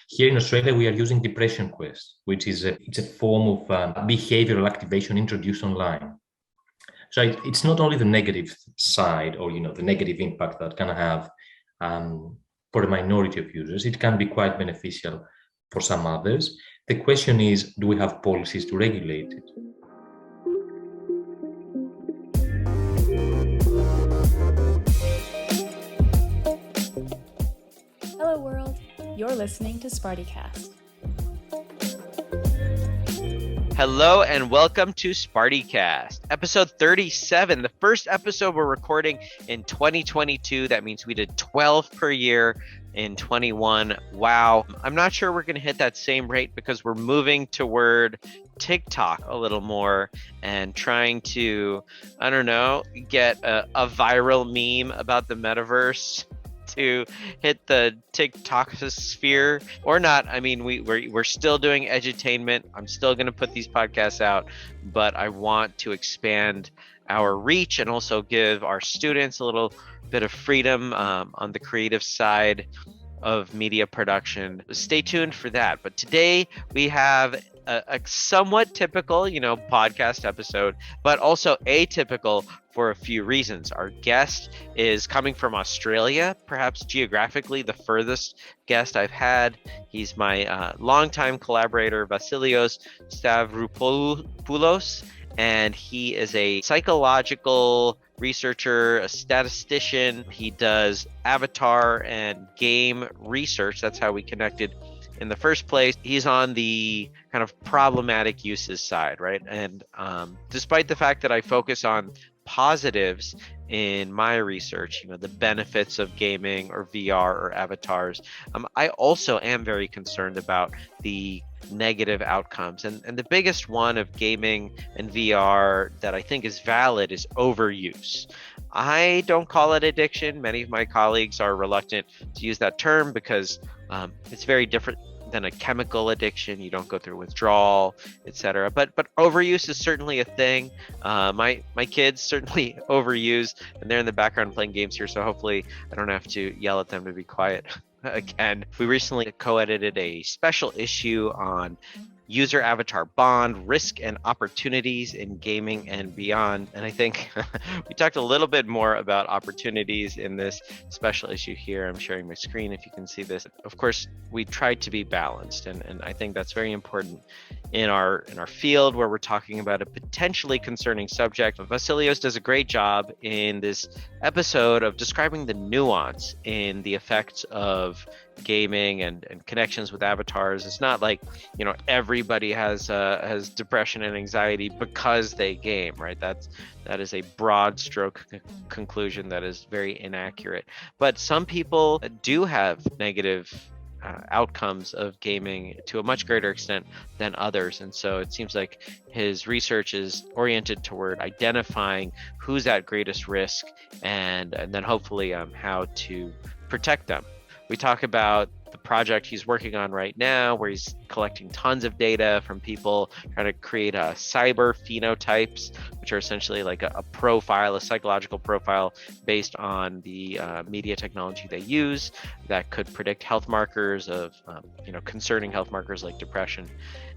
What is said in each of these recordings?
Here in Australia, we are using Depression Quest, which is it's a form of behavioral activation introduced online. So it's not only the negative side or the negative impact that can have for a minority of users. It can be quite beneficial for some others. The question is, do we have policies to regulate it? Hello world, you're listening to SPARTIecast. Hello and welcome to SPARTIecast, episode 37, the first episode we're recording in 2022. That means we did 12 per year in 21. Wow. I'm not sure we're going to hit that same rate because we're moving toward TikTok a little more and trying to, get a viral meme about the metaverse to hit the TikTok sphere or not. I mean, we're still doing edutainment. I'm still going to put these podcasts out, but I want to expand our reach and also give our students a little bit of freedom on the creative side of media production. Stay tuned for that. But today we have a somewhat typical, podcast episode, but also atypical for a few reasons. Our guest is coming from Australia, perhaps geographically the furthest guest I've had. He's my longtime collaborator, Vasileios Stavropoulos, and he is a psychological researcher, a statistician. He does avatar and game research. That's how we connected in the first place. He's on the kind of problematic uses side, right? And despite the fact that I focus on positives in my research, the benefits of gaming or VR or avatars, I also am very concerned about the negative outcomes. And the biggest one of gaming and VR that I think is valid is overuse. I don't call it addiction. Many of my colleagues are reluctant to use that term because it's very different than a chemical addiction. You don't go through withdrawal, etc. But overuse is certainly a thing. My kids certainly overuse, and they're in the background playing games here, so hopefully I don't have to yell at them to be quiet again. We recently co-edited a special issue on user avatar bond, risk and opportunities in gaming and beyond. And I think we talked a little bit more about opportunities in this special issue here. I'm sharing my screen if you can see this. Of course, we tried to be balanced, and I think that's very important in our field where we're talking about a potentially concerning subject. Vasileios does a great job in this episode of describing the nuance in the effects of gaming and connections with avatars. It's not like everybody has depression and anxiety because they game, right? That is a broad stroke conclusion that is very inaccurate. But some people do have negative outcomes of gaming to a much greater extent than others, and so it seems like his research is oriented toward identifying who's at greatest risk and then hopefully how to protect them. We talk about the project he's working on right now, where he's collecting tons of data from people, trying to create a cyber-phenotypes, which are essentially like a profile, a psychological profile based on the media technology they use that could predict health markers of, concerning health markers like depression.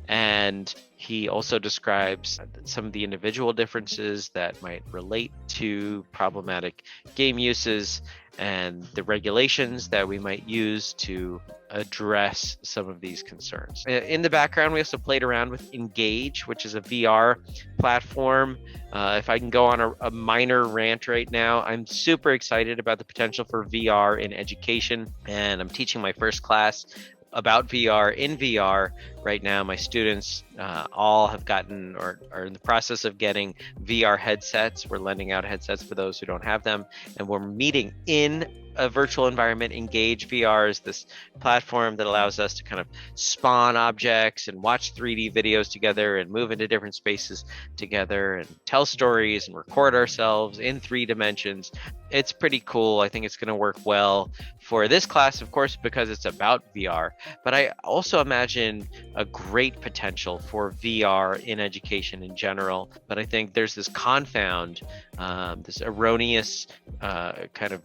And he also describes some of the individual differences that might relate to problematic game uses and the regulations that we might use to address some of these concerns. In the background, we also played around with Engage, which is a VR platform. If I can go on a minor rant right now, I'm super excited about the potential for VR in education, and I'm teaching my first class about VR in VR right now. My students all have gotten or are in the process of getting VR headsets. We're lending out headsets for those who don't have them, and we're meeting in a virtual environment. Engage VR is this platform that allows us to kind of spawn objects and watch 3D videos together and move into different spaces together and tell stories and record ourselves in 3 dimensions. It's pretty cool. I think it's going to work well for this class, of course, because it's about VR. But I also imagine a great potential for VR in education in general. But I think there's this confound, this erroneous kind of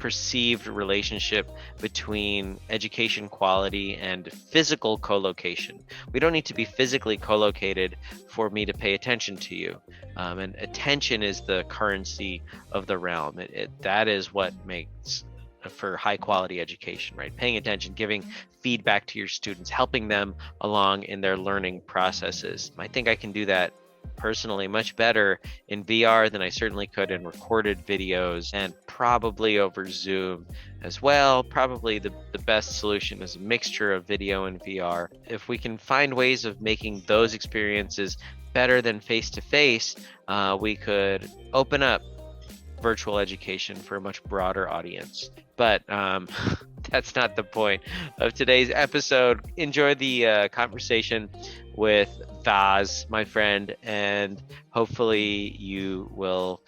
perceived relationship between education quality and physical co-location. We don't need to be physically co-located for me to pay attention to you. And attention is the currency of the realm. That is what makes for high quality education, right? Paying attention, giving feedback to your students, helping them along in their learning processes. I think I can do that personally much better in VR than I certainly could in recorded videos, and probably over Zoom as well. Probably the best solution is a mixture of video and VR. If we can find ways of making those experiences better than face-to-face, we could open up virtual education for a much broader audience. But that's not the point of today's episode. Enjoy the conversation with Vaz, my friend, and hopefully you will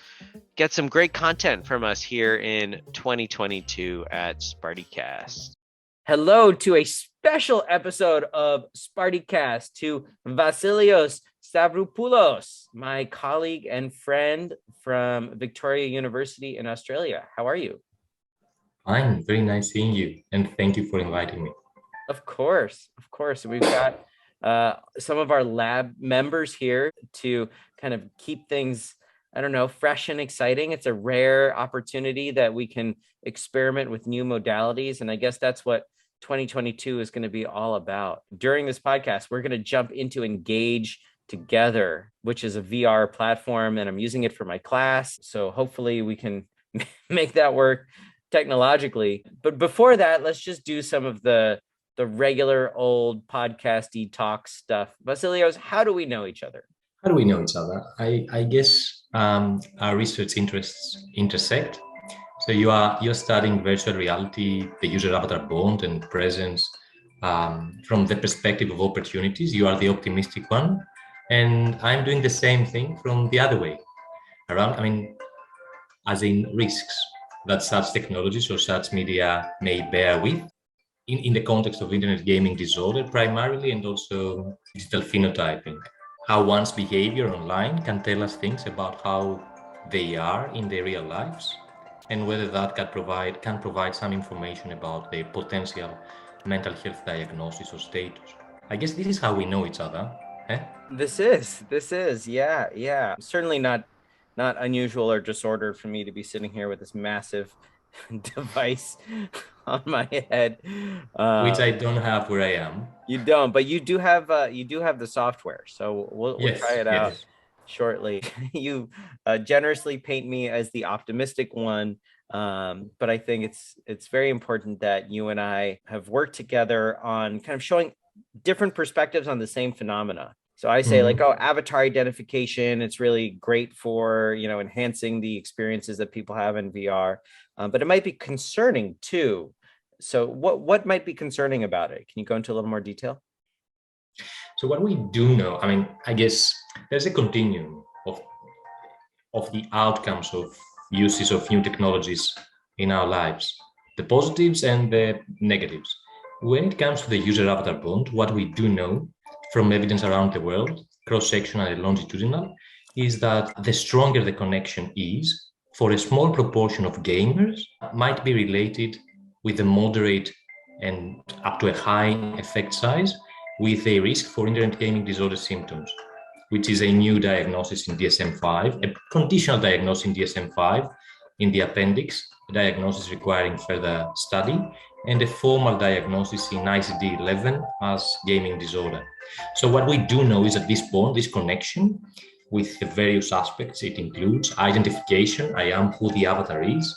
get some great content from us here in 2022 at SpartieCast. Hello to a special episode of SpartieCast to Vasileios Stavropoulos, my colleague and friend from Victoria University in Australia. How are you? Fine, very nice seeing you, and thank you for inviting me. Of course. We've got some of our lab members here to kind of keep things, fresh and exciting. It's a rare opportunity that we can experiment with new modalities, and I guess that's what 2022 is going to be all about. During this podcast, we're going to jump into Engage Together, which is a VR platform, and I'm using it for my class. So hopefully we can make that work technologically. But before that, let's just do some of the regular old podcasty talk stuff. Vasileios, how do we know each other? How do we know each other? I guess our research interests intersect. So you're studying virtual reality, the user avatar bond and presence from the perspective of opportunities. You are the optimistic one, and I'm doing the same thing from the other way around. As in risks that such technologies or such media may bear with in the context of internet gaming disorder primarily, and also digital phenotyping. How one's behavior online can tell us things about how they are in their real lives, and whether that can provide some information about their potential mental health diagnosis or status. I guess this is how we know each other. Eh? This is, yeah. Certainly not unusual or disordered for me to be sitting here with this massive device on my head, which I don't have where I am. You don't, but you do have the software, so we'll try it out shortly. You generously paint me as the optimistic one, but I think it's very important that you and I have worked together on kind of showing different perspectives on the same phenomena. So I say avatar identification, it's really great for, enhancing the experiences that people have in VR, but it might be concerning too. So what might be concerning about it? Can you go into a little more detail? So what we do know, I guess there's a continuum of the outcomes of uses of new technologies in our lives, the positives and the negatives. When it comes to the user avatar bond, what we do know from evidence around the world, cross-sectional and longitudinal, is that the stronger the connection is, for a small proportion of gamers, might be related with a moderate and up to a high effect size with a risk for internet gaming disorder symptoms, which is a new diagnosis in DSM-5, a conditional diagnosis in DSM-5 in the appendix, a diagnosis requiring further study, and a formal diagnosis in ICD-11 as gaming disorder. So what we do know is that this bond, this connection with the various aspects, it includes identification, I am who the avatar is,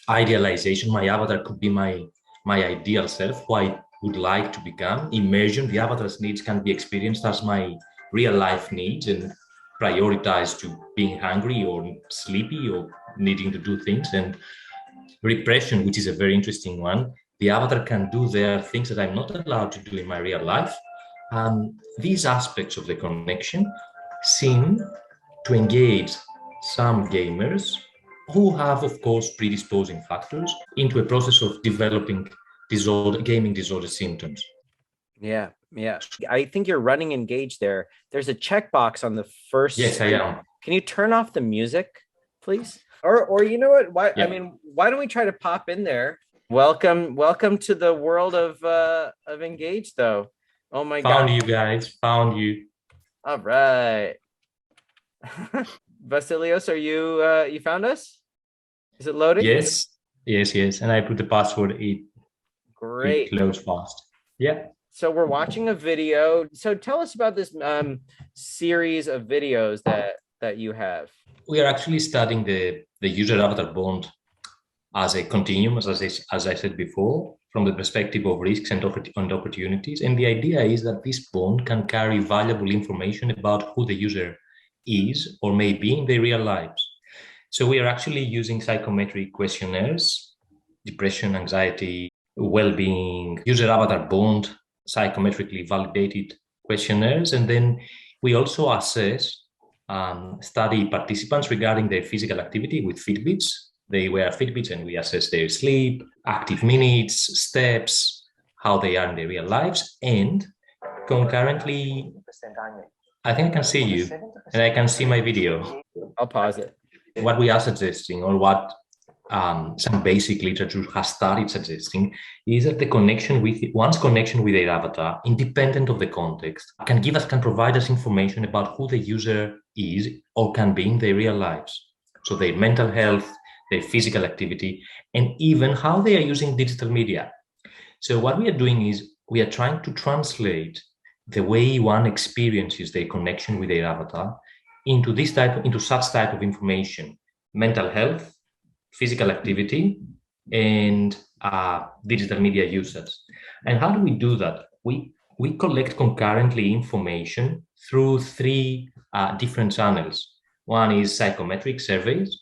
idealization, my avatar could be my ideal self, who I would like to become. Immersion, the avatar's needs can be experienced as my real life needs and prioritized to being hungry or sleepy or needing to do things. And repression, which is a very interesting one, the avatar can do their things that I'm not allowed to do in my real life. These aspects of the connection seem to engage some gamers who have, of course, predisposing factors into a process of developing gaming disorder symptoms. Yeah. I think you're running Engage there. There's a checkbox on the first. Yes, I am. Can you turn off the music, please? Or you know what? Why? Yeah. I mean, why don't we try to pop in there? Welcome to the world of Engage, though. Oh my God! Found you guys. Found you. All right, Vasilios, are you found us? Is it loading? Yes. Yes. And I put the password. It Great. loads fast. Yeah. So we're watching a video. So tell us about this series of videos that you have. We are actually studying the user avatar bond as a continuum, as I said before, from the perspective of risks and opportunities. And the idea is that this bond can carry valuable information about who the user is or may be in their real lives. So we are actually using psychometric questionnaires, depression, anxiety, well-being, user avatar bond, psychometrically validated questionnaires. And then we also assess study participants regarding their physical activity with Fitbits. They wear Fitbits and we assess their sleep, active minutes, steps, how they are in their real lives. And concurrently, I think I can see you and I can see my video. I'll pause it. What we are suggesting, or what some basic literature has started suggesting, is that one's connection with their avatar, independent of the context, can provide us information about who the user is or can be in their real lives. So their mental health, their physical activity, and even how they are using digital media. So what we are doing is we are trying to translate the way one experiences their connection with their avatar into such type of information: mental health, physical activity, and digital media usage. And how do we do that? We collect concurrently information through three different channels. One is psychometric surveys.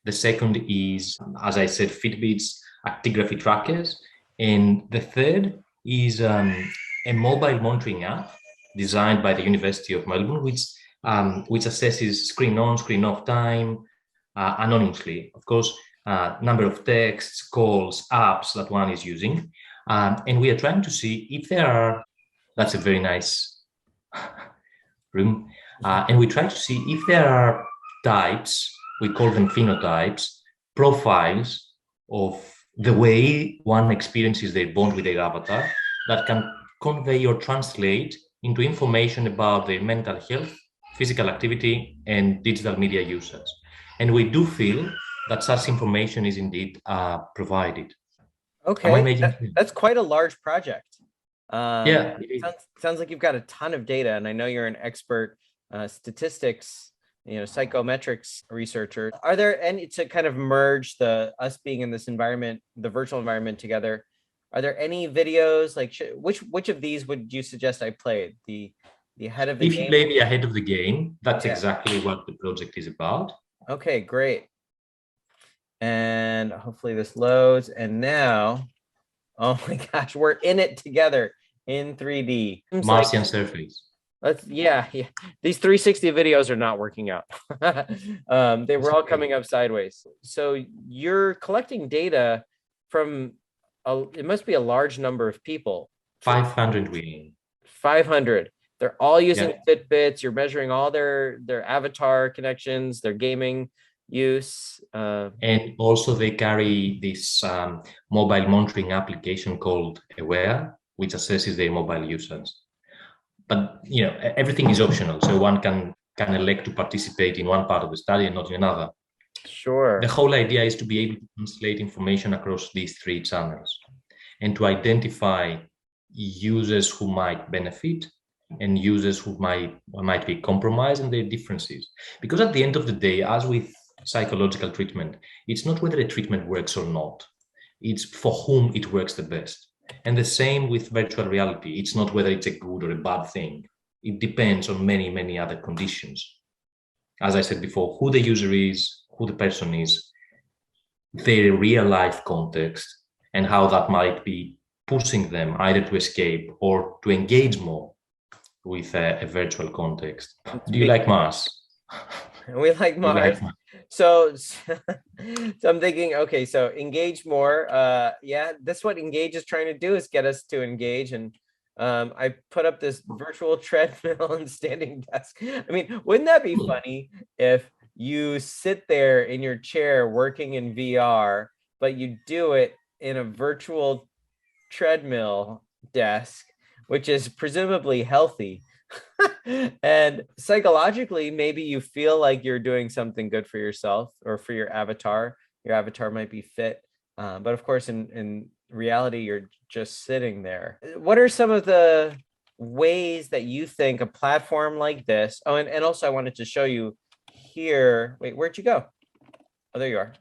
The second is, as I said, Fitbits, actigraphy trackers. And the third is a mobile monitoring app designed by the University of Melbourne, which assesses screen on, screen off time anonymously. Of course, number of texts, calls, apps that one is using. And we are trying to see if there are, that's a very nice room. And we try to see if there are types, we call them phenotypes, profiles of the way one experiences their bond with their avatar that can convey or translate into information about their mental health, physical activity, and digital media usage. And we do feel that such information is indeed provided. Okay, that's quite a large project. Yeah. Sounds like you've got a ton of data, and I know you're an expert statistics, psychometrics researcher. Are there any, to kind of merge us being in this environment, the virtual environment together? Are there any videos, like which of these would you suggest I played? The ahead of the game? If you play the ahead of the game, that's exactly what the project is about. Okay, great. And hopefully this loads. And now, oh my gosh, we're in it together in 3D. Martian surface. Yeah. These 360 videos are not working out. They were all coming up sideways. So you're collecting data from it must be a large number of people. 500 we. 500. They're all using Fitbits. You're measuring all their avatar connections, their gaming use. And also they carry this mobile monitoring application called Aware, which assesses their mobile usage. But everything is optional, so one can elect to participate in one part of the study and not in another. Sure. The whole idea is to be able to translate information across these three channels and to identify users who might benefit and users who might be compromised and their differences. Because at the end of the day, as with psychological treatment, it's not whether a treatment works or not, it's for whom it works the best. And the same with virtual reality. It's not whether it's a good or a bad thing. It depends on many, many other conditions. As I said before, who the user is, who the person is, their real life context, and how that might be pushing them either to escape or to engage more with a virtual context. Do you like Mars? We like Mars. So I'm thinking, okay, so engage more. That's what Engage is trying to do, is get us to engage. And I put up this virtual treadmill and standing desk. I mean, wouldn't that be funny if you sit there in your chair working in VR, but you do it in a virtual treadmill desk, which is presumably healthy. And psychologically, maybe you feel like you're doing something good for yourself or for your avatar. Your avatar might be fit. But of course, in reality, you're just sitting there. What are some of the ways that you think a platform like this? Oh, and also I wanted to show you here. Wait, where'd you go? Oh, there you are.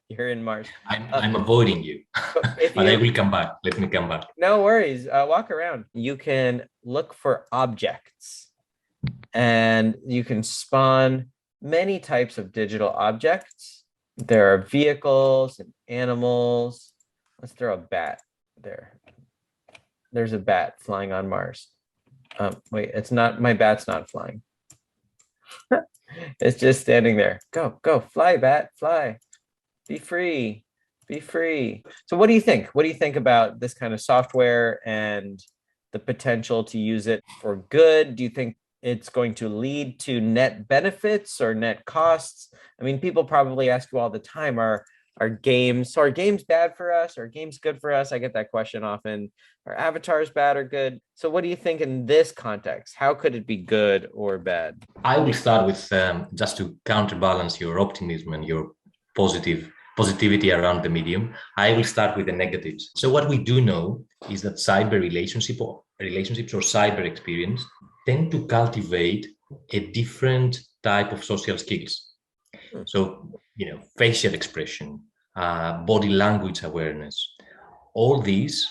You're in Mars. I'm avoiding you, If but I you, will come back. Let me come back. no worries. Walk around. You can look for objects and you can spawn many types of digital objects. There are vehicles and animals. Let's throw a bat there. There's a bat flying on Mars. Wait, it's not, my bat's not flying. It's just standing there. Go, go, fly, bat, fly. Be free, be free. So what do you think? What do you think about this kind of software and the potential to use it for good? Do you think it's going to lead to net benefits or net costs? I mean, people probably ask you all the time, are games bad for us? Are games good for us? I get that question often. Are avatars bad or good? So what do you think in this context? How could it be good or bad? I will start with just to counterbalance your optimism and your positivity around the medium. I will start with the negatives. So what we do know is that cyber relationships or cyber experience tend to cultivate a different type of social skills. So, facial expression, body language awareness, all these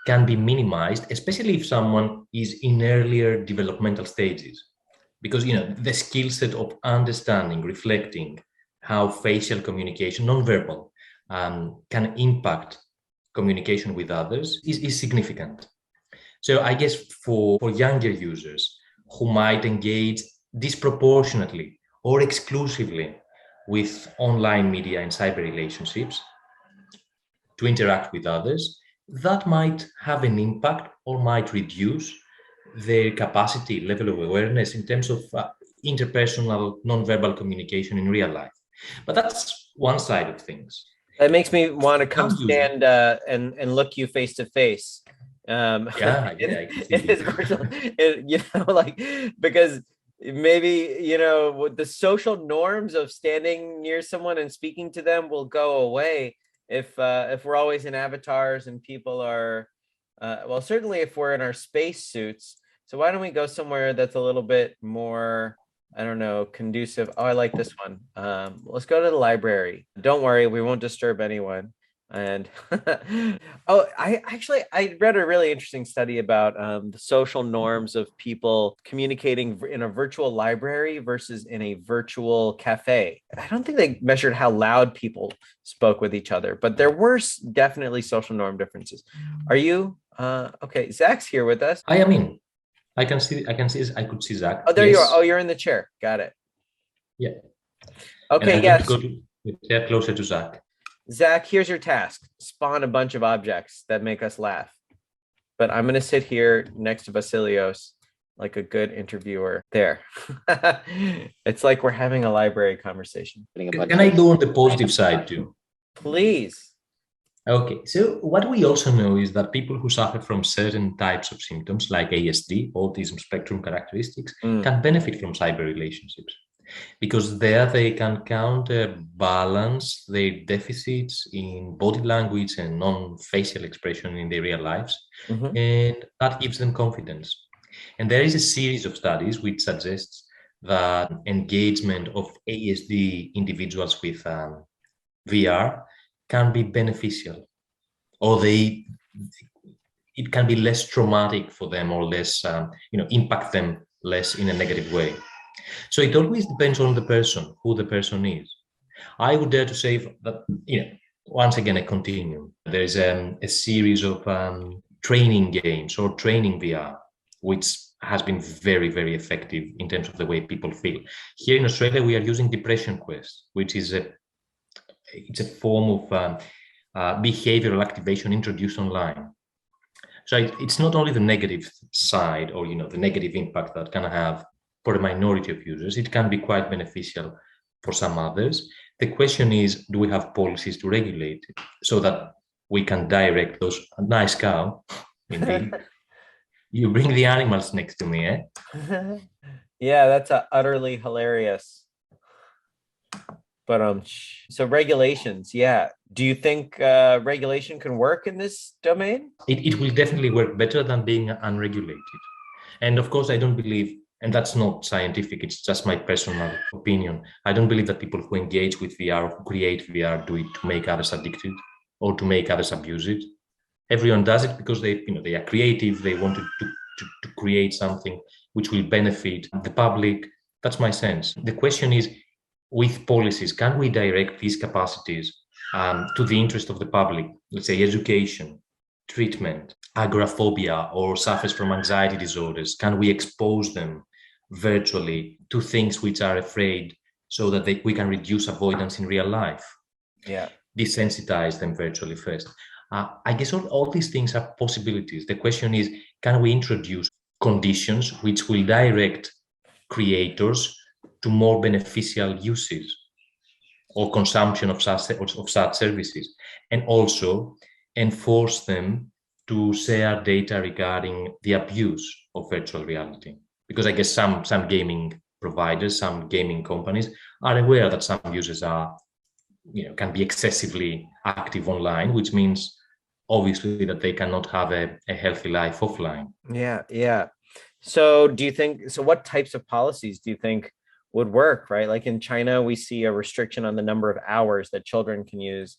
can be minimized, especially if someone is in earlier developmental stages. Because, the skill set of understanding, reflecting how facial communication, nonverbal, can impact communication with others is significant. So I guess for younger users who might engage disproportionately or exclusively with online media and cyber relationships to interact with others, that might have an impact or might reduce their capacity, level of awareness in terms of interpersonal nonverbal communication in real life. But that's one side of things. That makes me want to come stand and look you face to face. Yeah, it is virtual, because maybe the social norms of standing near someone and speaking to them will go away if we're always in avatars and people are well, certainly if we're in our space suits. So why don't we go somewhere that's a little bit more, I don't know, conducive? Oh, I like this one. Let's go to the library. Don't worry, we won't disturb anyone. And I read a really interesting study about the social norms of people communicating in a virtual library versus in a virtual cafe. I don't think they measured how loud people spoke with each other, but there were definitely social norm differences. Are you okay? Zach's here with us. I am in. I could see Zach. Oh, there you are. Oh, you're in the chair. Got it. Yeah. Okay. Yes. Go to the chair closer to Zach. Zach, here's your task. Spawn a bunch of objects that make us laugh. But I'm going to sit here next to Vasileios like a good interviewer. There. It's like we're having a library conversation. Can I go on the positive side too? Please. Okay. So what we also know is that people who suffer from certain types of symptoms like ASD, autism spectrum characteristics, can benefit from cyber relationships. Because there they can counterbalance their deficits in body language and non-facial expression in their real lives, and that gives them confidence. And there is a series of studies which suggests that engagement of ASD individuals with VR can be beneficial, or it can be less traumatic for them, or less, impact them less in a negative way. So it always depends on the person, who the person is. I would dare to say that, once again, a continuum. There is a series of training games or training VR, which has been very, very effective in terms of the way people feel. Here in Australia, we are using Depression Quest, which is it's a form of behavioral activation introduced online. So it's not only the negative side or, the negative impact that can have for a minority of users. It can be quite beneficial for some others. The question is, do we have policies to regulate it so that we can direct those? Nice cow, indeed. You bring the animals next to me, eh? Yeah, that's utterly hilarious. But so regulations, yeah. Do you think regulation can work in this domain? It will definitely work better than being unregulated. And of course, I don't believe, and that's not scientific, it's just my personal opinion. I don't believe that people who engage with VR or who create VR do it to make others addicted or to make others abuse it. Everyone does it because they are creative, they want to create something which will benefit the public. That's my sense. The question is, with policies, can we direct these capacities to the interest of the public? Let's say education, treatment, agoraphobia, or suffers from anxiety disorders. Can we expose them virtually to things which are afraid so that we can reduce avoidance in real life? Yeah. Desensitize them virtually first. I guess all these things are possibilities. The question is, can we introduce conditions which will direct creators to more beneficial uses or consumption of such services, and also enforce them to share data regarding the abuse of virtual reality? Because I guess some gaming providers, some gaming companies are aware that some users can be excessively active online, which means obviously that they cannot have a healthy life offline. Yeah. So what types of policies do you think would work, right? Like in China, we see a restriction on the number of hours that children can use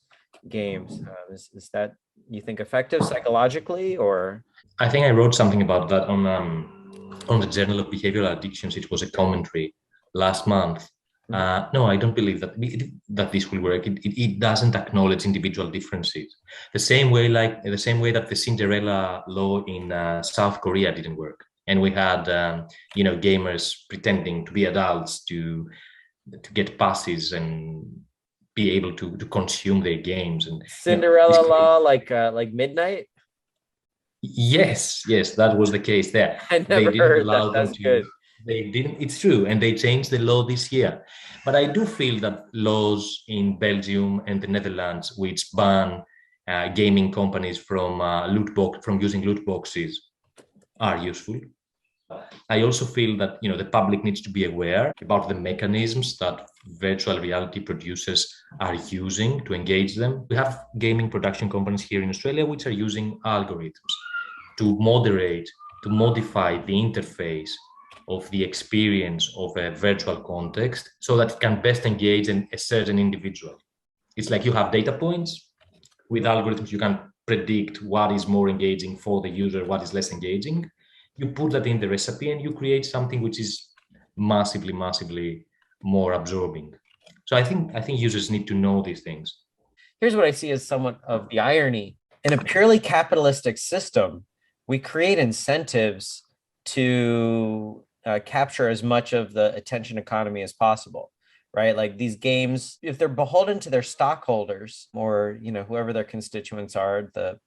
games. Is that, you think, effective psychologically, or? I think I wrote something about that on the Journal of Behavioral Addictions. It was a commentary last month. No, I don't believe that this will work. It doesn't acknowledge individual differences. The same way that the Cinderella law in South Korea didn't work, and we had gamers pretending to be adults to get passes and be able to consume their games. And Cinderella law, like midnight. Yes, that was the case there. I never heard that. That's good. They didn't, it's true, and they changed the law this year. But I do feel that laws in Belgium and the Netherlands, which ban gaming companies from using loot boxes, are useful. I also feel that the public needs to be aware about the mechanisms that virtual reality producers are using to engage them. We have gaming production companies here in Australia which are using algorithms to modify the interface of the experience of a virtual context so that it can best engage a certain individual. It's like you have data points. With algorithms, you can predict what is more engaging for the user, what is less engaging. You put that in the recipe and you create something which is massively more absorbing. So I think users need to know these things. Here's what I see as somewhat of the irony. In a purely capitalistic system, we create incentives to capture as much of the attention economy as possible, right? Like these games, if they're beholden to their stockholders or whoever their constituents are, the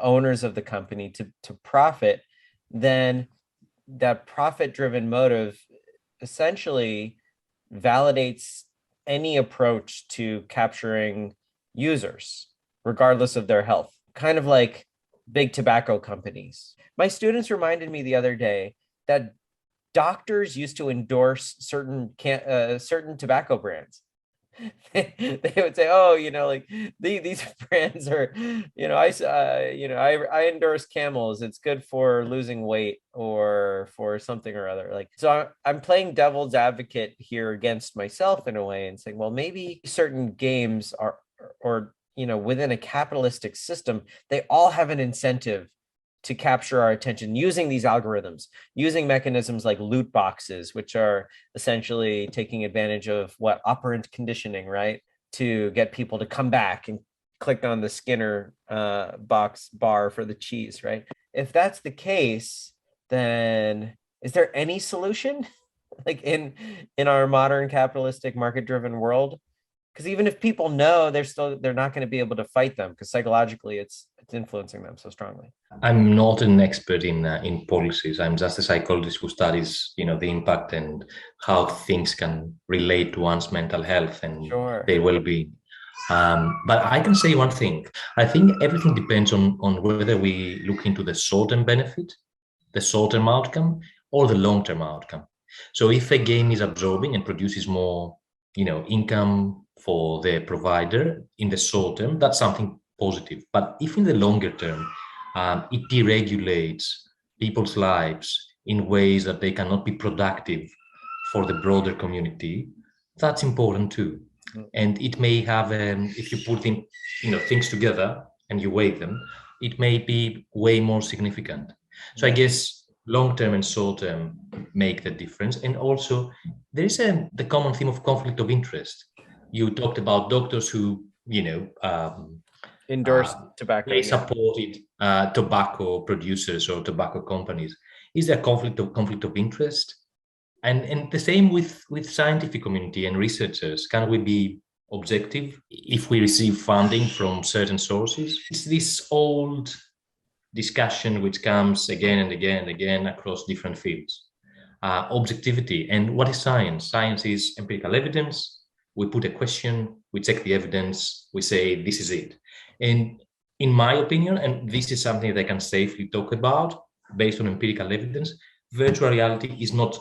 owners of the company to profit, then that profit-driven motive essentially validates any approach to capturing users, regardless of their health. Kind of like big tobacco companies. My students reminded me the other day that doctors used to endorse certain tobacco brands. They would say, "Oh, like these brands are, I endorse Camels. It's good for losing weight or for something or other." Like, so I'm playing devil's advocate here against myself in a way and saying, well, maybe certain games are, or within a capitalistic system, they all have an incentive to capture our attention using these algorithms, using mechanisms like loot boxes, which are essentially taking advantage of operant conditioning, right? To get people to come back and click on the Skinner box bar for the cheese, right? If that's the case, then is there any solution like in our modern capitalistic market-driven world Because even if people know, they're not going to be able to fight them because psychologically it's influencing them so strongly. I'm not an expert in policies. I'm just a psychologist who studies, the impact and how things can relate to one's mental health and Sure. their well-being. But I can say one thing. I think everything depends on whether we look into the short-term benefit, the short-term outcome, or the long-term outcome. So if a game is absorbing and produces more, income for the provider in the short term, that's something positive. But if in the longer term, it deregulates people's lives in ways that they cannot be productive for the broader community, that's important too. And it may have, if you put things together and you weigh them, it may be way more significant. So I guess long-term and short-term make the difference. And also there is the common theme of conflict of interest. You talked about doctors who, endorse tobacco. They supported tobacco producers or tobacco companies. Is there conflict of interest? And the same with scientific community and researchers. Can we be objective if we receive funding from certain sources? It's this old discussion which comes again and again and again across different fields. Objectivity. And what is science? Science is empirical evidence. We put a question, we check the evidence, we say, this is it. And in my opinion, and this is something that I can safely talk about based on empirical evidence, virtual reality is not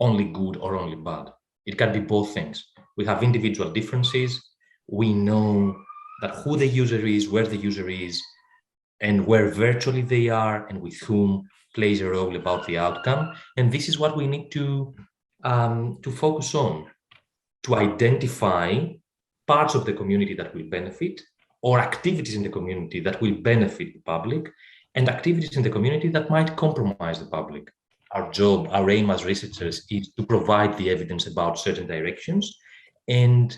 only good or only bad. It can be both things. We have individual differences. We know that who the user is, where the user is, and where virtually they are, and with whom plays a role about the outcome. And this is what we need to focus on, to identify parts of the community that will benefit, or activities in the community that will benefit the public, and activities in the community that might compromise the public. Our job, our aim as researchers is to provide the evidence about certain directions, and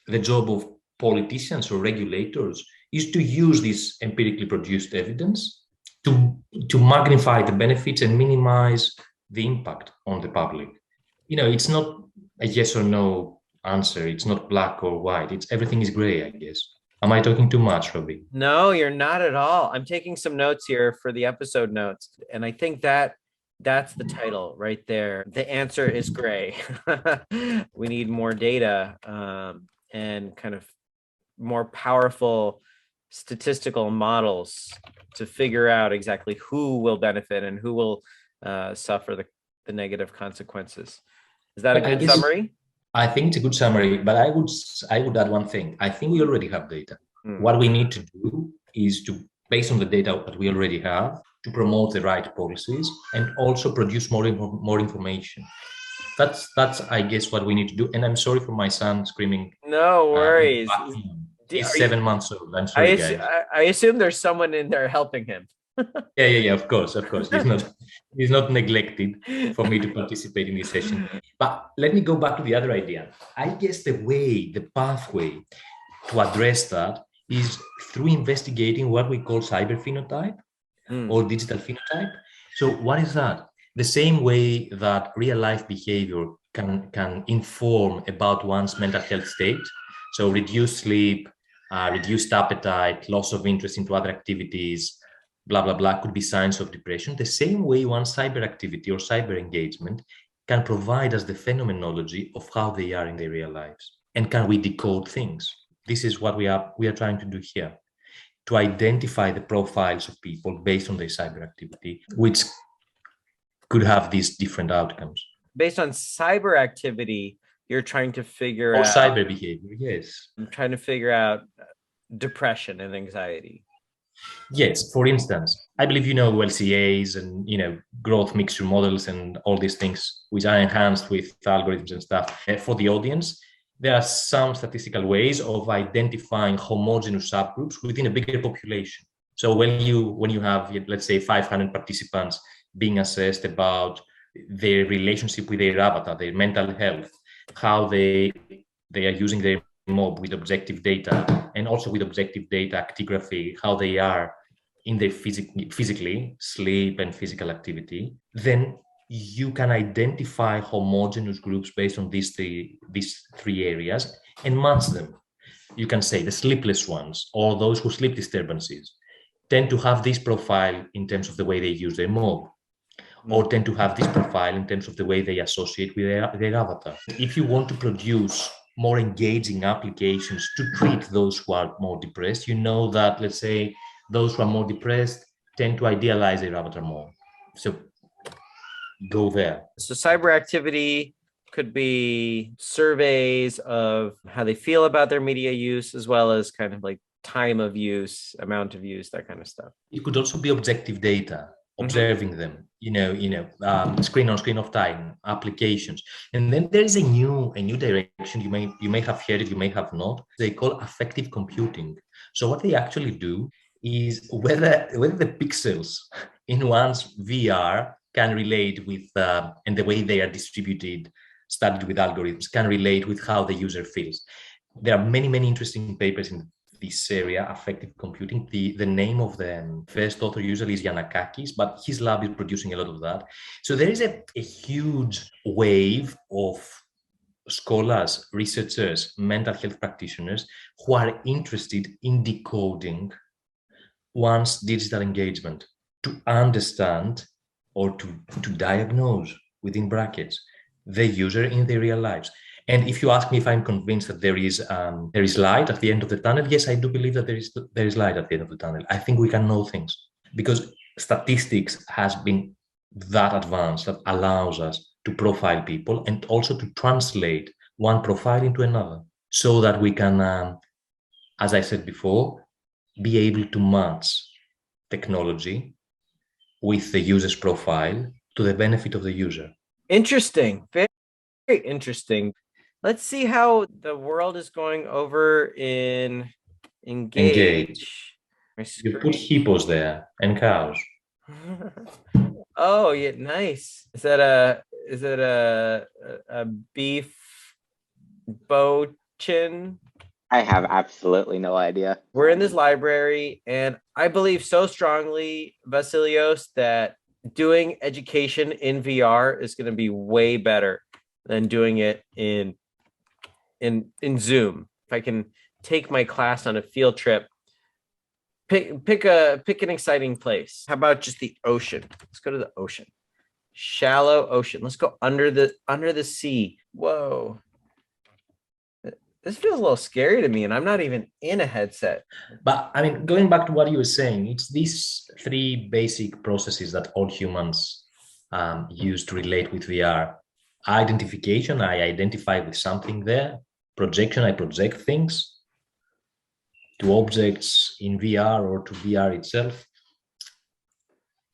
the job of politicians or regulators is to use this empirically produced evidence to magnify the benefits and minimize the impact on the public. It's not a yes or no answer. It's not black or white. Everything is gray, I guess. Am I talking too much, Robbie? No, you're not at all. I'm taking some notes here for the episode notes, and I think that's the title right there. The answer is gray. We need more data and kind of more powerful statistical models to figure out exactly who will benefit and who will suffer the negative consequences. Is that a good summary? I think it's a good summary, but I would add one thing. I think we already have data. What we need to do is to, based on the data that we already have, to promote the right policies and also produce more information. That's I guess what we need to do. And I'm sorry for my son screaming. No worries. He's 7 months old. I'm sorry, guys. I assume there's someone in there helping him. Yeah. Of course. He's not neglected for me to participate in this session. But let me go back to the other idea. I guess the pathway to address that is through investigating what we call cyber-phenotype or digital phenotype. So what is that? The same way that real-life behavior can inform about one's mental health state. So reduced sleep, reduced appetite, loss of interest into other activities, blah, blah, blah, could be signs of depression. The same way one cyber activity or cyber engagement can provide us the phenomenology of how they are in their real lives. And can we decode things? This is what we are trying to do here, to identify the profiles of people based on their cyber activity, which could have these different outcomes. Based on cyber activity, you're trying to figure out cyber behavior, yes. I'm trying to figure out depression and anxiety. Yes, for instance, I believe LCAs and growth mixture models and all these things which are enhanced with algorithms and stuff. For the audience, there are some statistical ways of identifying homogeneous subgroups within a bigger population. So when you have, let's say, 500 participants being assessed about their relationship with their avatar, their mental health, how they are using their mob with objective data, and also with objective data actigraphy, how they are in their physically, sleep and physical activity, then you can identify homogeneous groups based on these three areas, and match them. You can say the sleepless ones or those who sleep disturbances tend to have this profile in terms of the way they use their mob, or tend to have this profile in terms of the way they associate with their avatar. If you want to produce more engaging applications to treat those who are more depressed, you know that, let's say, those who are more depressed tend to idealize their avatar more. So go there. So cyber activity could be surveys of how they feel about their media use, as well as kind of like time of use, amount of use, that kind of stuff. It could also be objective data, observing them, screen on screen of time, applications. And then there is a new direction. You may have heard it, you may have not. They call affective computing. So what they actually do is whether the pixels in one's VR can relate with, and the way they are distributed, studied with algorithms, can relate with how the user feels. There are many interesting papers in this area, affective computing. The name of the first author usually is Yanakakis, but his lab is producing a lot of that. So there is a huge wave of scholars, researchers, mental health practitioners who are interested in decoding one's digital engagement to understand or to diagnose, within brackets, the user in their real lives. And if you ask me if I'm convinced that there is light at the end of the tunnel, yes, I do believe that there is light at the end of the tunnel. I think we can know things because statistics has been that advanced that allows us to profile people and also to translate one profile into another, so that we can, as I said before, be able to match technology with the user's profile to the benefit of the user. Interesting. Very interesting. Let's see how the world is going over in Engage. You put hippos there and cows. Oh yeah, nice. Is that a beef bochin? I have absolutely no idea. We're in this library, and I believe so strongly, Vasileios, that doing education in VR is going to be way better than doing it in Zoom. If I can take my class on a field trip, pick an exciting place. How about just the ocean? Let's go to the ocean. Shallow ocean. Let's go under the sea. Whoa. This feels a little scary to me, and I'm not even in a headset. But I mean, going back to what you were saying, it's these three basic processes that all humans use to relate with VR. Identification, I identify with something there. Projection, I project things to objects in VR or to VR itself.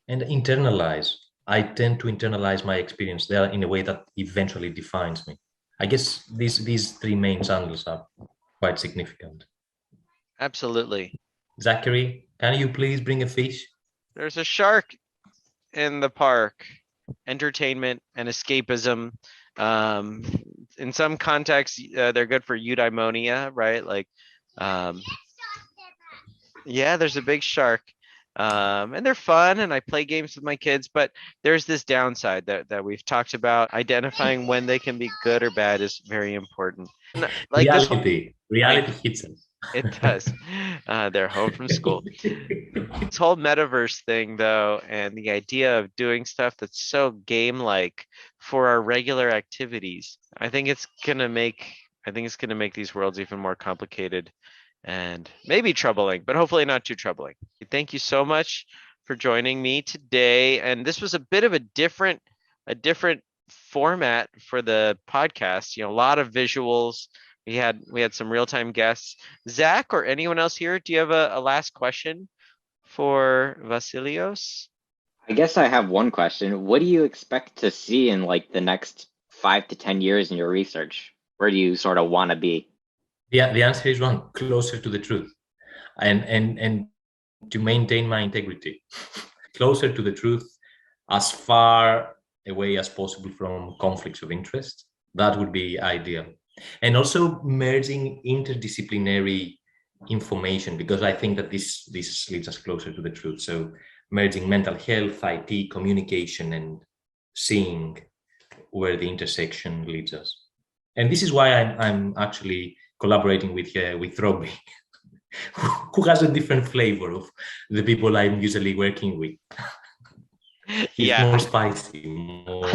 And internalize. I tend to internalize my experience there in a way that eventually defines me. I guess these three main channels are quite significant. Absolutely. Zachary, can you please bring a fish? There's a shark in the park. Entertainment and escapism. In some contexts, they're good for eudaimonia, right? Like, yeah, there's a big shark. And they're fun, and I play games with my kids, but there's this downside that we've talked about. Identifying when they can be good or bad is very important. Like reality hits us. It does. They're home from school. This whole metaverse thing, though, and the idea of doing stuff that's so game-like for our regular activities, I think it's gonna make these worlds even more complicated and maybe troubling, but hopefully not too troubling. Thank you so much for joining me today. And this was a bit of a different format for the podcast. You know, a lot of visuals. We had some real-time guests. Zach or anyone else here, do you have a last question for Vasileios? I guess I have one question. What do you expect to see in like the next 5 to 10 years in your research? Where do you sort of want to be? Yeah, the answer is one, closer to the truth, and to maintain my integrity, closer to the truth, as far away as possible from conflicts of interest. That would be ideal. And also merging interdisciplinary information, because I think that this leads us closer to the truth. So merging mental health, IT, communication, and seeing where the intersection leads us. And this is why I'm actually collaborating with Robbie, who has a different flavor of the people I'm usually working with. He's more spicy, more.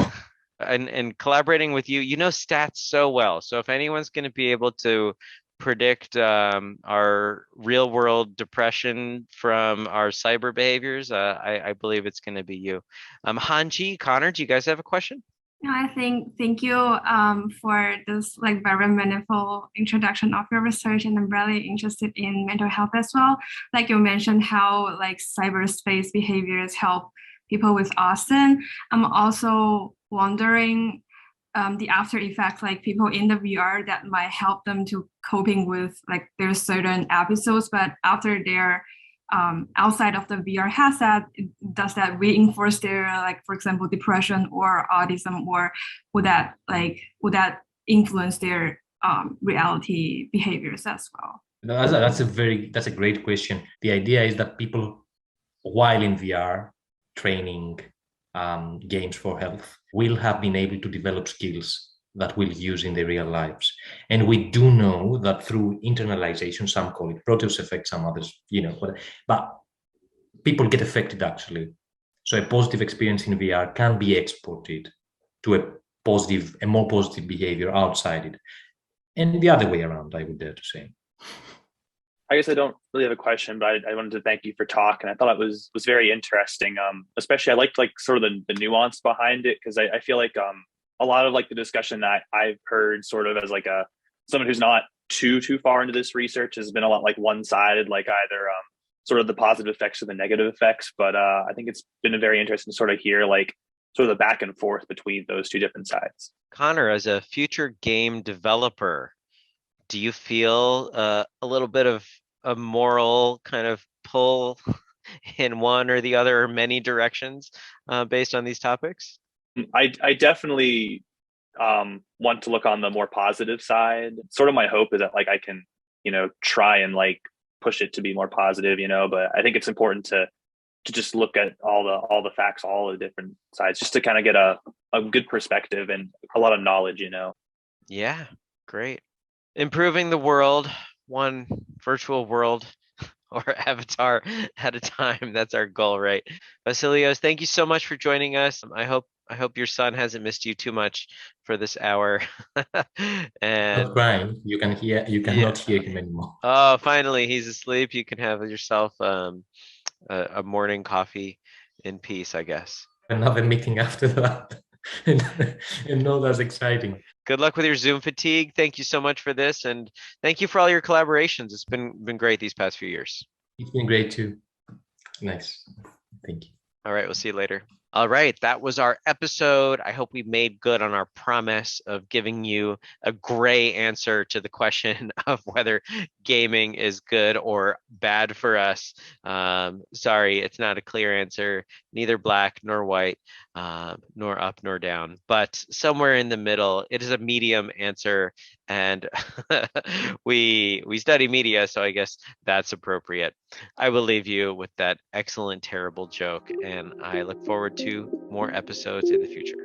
And collaborating with you, you know stats so well. So if anyone's going to be able to predict our real world depression from our cyber behaviors, I believe it's going to be you. Hanji, Connor, do you guys have a question? No, I think thank you for this like very meaningful introduction of your research, and I'm really interested in mental health as well. Like you mentioned, how like cyberspace behaviors help people with autism. I'm also wondering the after effects, like people in the VR that might help them to coping with like there's certain episodes, but after they're outside of the VR headset, does that reinforce their, like, for example, depression or autism, or would that influence their reality behaviors as well? That's a great question. The idea is that people, while in VR training games for health, will have been able to develop skills that we'll use in their real lives. And we do know that through internalization, some call it Proteus effect, some others, but people get affected actually. So a positive experience in VR can be exported to a more positive behavior outside it. And the other way around, I would dare to say. I guess I don't really have a question, but I wanted to thank you for talking. I thought it was very interesting. Especially I liked like sort of the nuance behind it, because I feel like a lot of like the discussion that I've heard sort of as like someone who's not too far into this research has been a lot like one-sided, like either sort of the positive effects or the negative effects. But I think it's been very interesting to sort of hear like sort of the back and forth between those two different sides. Connor, as a future game developer, do you feel a little bit of a moral kind of pull in one or the other or many directions based on these topics? I definitely want to look on the more positive side. Sort of my hope is that like I can, try and like push it to be more positive, but I think it's important to just look at all the facts, all the different sides, just to kind of get a good perspective and a lot of knowledge, Yeah, great. Improving the world, one virtual world or avatar at a time. That's our goal, right? Vasileios, thank you so much for joining us. I hope your son hasn't missed you too much for this hour. And not crying. You cannot hear him anymore. Oh, finally he's asleep. You can have yourself a morning coffee in peace, I guess. Another meeting after that. and no, that's exciting. Good luck with your Zoom fatigue. Thank you so much for this, and thank you for all your collaborations. It's been great these past few years. It's been great too. Nice. Thank you. All right, we'll see you later. All right, that was our episode. I hope we made good on our promise of giving you a gray answer to the question of whether gaming is good or bad for us. Sorry, it's not a clear answer, neither black nor white, nor up nor down, but somewhere in the middle. It is a medium answer, and we study media, so I guess that's appropriate. I will leave you with that excellent, terrible joke, and I look forward to more episodes in the future.